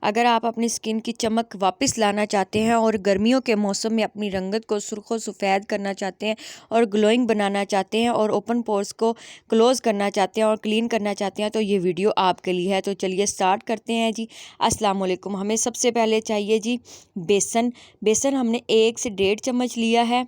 अगर आप अपनी स्किन की चमक वापस लाना चाहते हैं और गर्मियों के मौसम में अपनी रंगत को सुर्ख और सफ़ेद करना चाहते हैं और ग्लोइंग बनाना चाहते हैं और ओपन पोर्स को क्लोज़ करना चाहते हैं और क्लीन करना चाहते हैं, तो ये वीडियो आपके लिए है। तो चलिए स्टार्ट करते हैं जी। अस्सलाम वालेकुम। हमें सबसे पहले चाहिए जी बेसन हमने 1 से 1.5 चम्मच लिया है।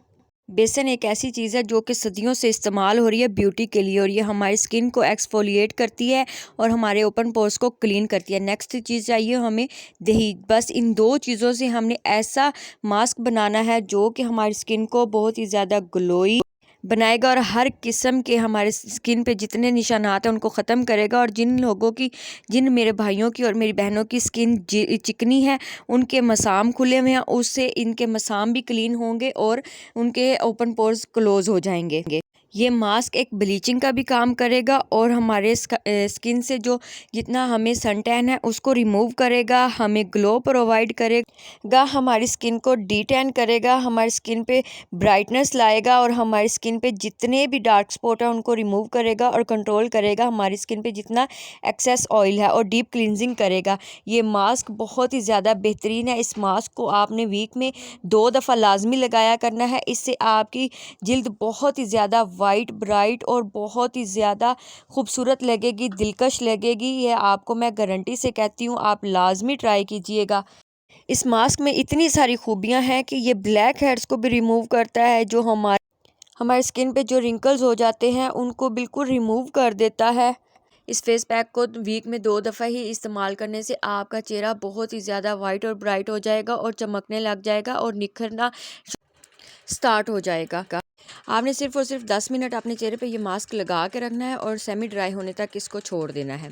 बेसन एक ऐसी चीज़ है जो कि सदियों से इस्तेमाल हो रही है ब्यूटी के लिए, और ये हमारी स्किन को एक्सफोलिएट करती है और हमारे ओपन पोर्स को क्लीन करती है। नेक्स्ट चीज़ चाहिए हमें दही। बस इन 2 चीज़ों से हमने ऐसा मास्क बनाना है जो कि हमारी स्किन को बहुत ही ज़्यादा ग्लोई बनाएगा और हर किस्म के हमारे स्किन पे जितने निशानात हैं उनको ख़त्म करेगा। और जिन मेरे भाइयों की और मेरी बहनों की स्किन चिकनी है, उनके मसाम खुले हुए हैं, उससे इनके मसाम भी क्लीन होंगे और उनके ओपन पोर्स क्लोज हो जाएंगे। ये मास्क एक ब्लीचिंग का भी काम करेगा और हमारे स्किन से जो जितना हमें सन टैन है उसको रिमूव करेगा, हमें ग्लो प्रोवाइड करेगा, हमारी स्किन को डी टैन करेगा, हमारी स्किन पे ब्राइटनेस लाएगा और हमारी स्किन पे जितने भी डार्क स्पॉट है उनको रिमूव करेगा और कंट्रोल करेगा हमारी स्किन पे जितना एक्सेस ऑयल है, और डीप क्लिनजिंग करेगा। ये मास्क बहुत ही ज़्यादा बेहतरीन है। इस मास्क को आपने वीक में 2 दफ़ा लाजमी लगाया करना है। इससे आपकी जिल्द बहुत ही ज़्यादा वाइट ब्राइट और बहुत ही ज़्यादा खूबसूरत लगेगी, दिलकश लगेगी। ये आपको मैं गारंटी से कहती हूँ, आप लाजमी ट्राई कीजिएगा। इस मास्क में इतनी सारी खूबियाँ हैं कि ये ब्लैक हेड्स को भी रिमूव करता है, जो हमारे स्किन पे जो रिंकल्स हो जाते हैं उनको बिल्कुल रिमूव कर देता है। इस फेस पैक को वीक में 2 दफ़ा ही इस्तेमाल करने से आपका चेहरा बहुत ही ज़्यादा वाइट और ब्राइट हो जाएगा और चमकने लग जाएगा और निखरना स्टार्ट हो जाएगा। आपने सिर्फ और सिर्फ 10 मिनट अपने चेहरे पे ये मास्क लगा के रखना है और सेमी ड्राई होने तक इसको छोड़ देना है।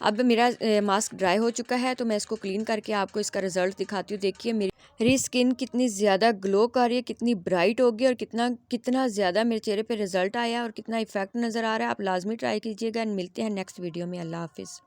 अब मेरा मास्क ड्राई हो चुका है, तो मैं इसको क्लीन करके आपको इसका रिज़ल्ट दिखाती हूँ। देखिए मेरी स्किन कितनी ज़्यादा ग्लो कर रही है, कितनी ब्राइट होगी और कितना ज़्यादा मेरे चेहरे पे रिज़ल्ट आया और कितना इफेक्ट नज़र आ रहा है। आप लाजमी ट्राई कीजिएगा। मिलते हैं नेक्स्ट वीडियो में। अल्लाह हाफिज़।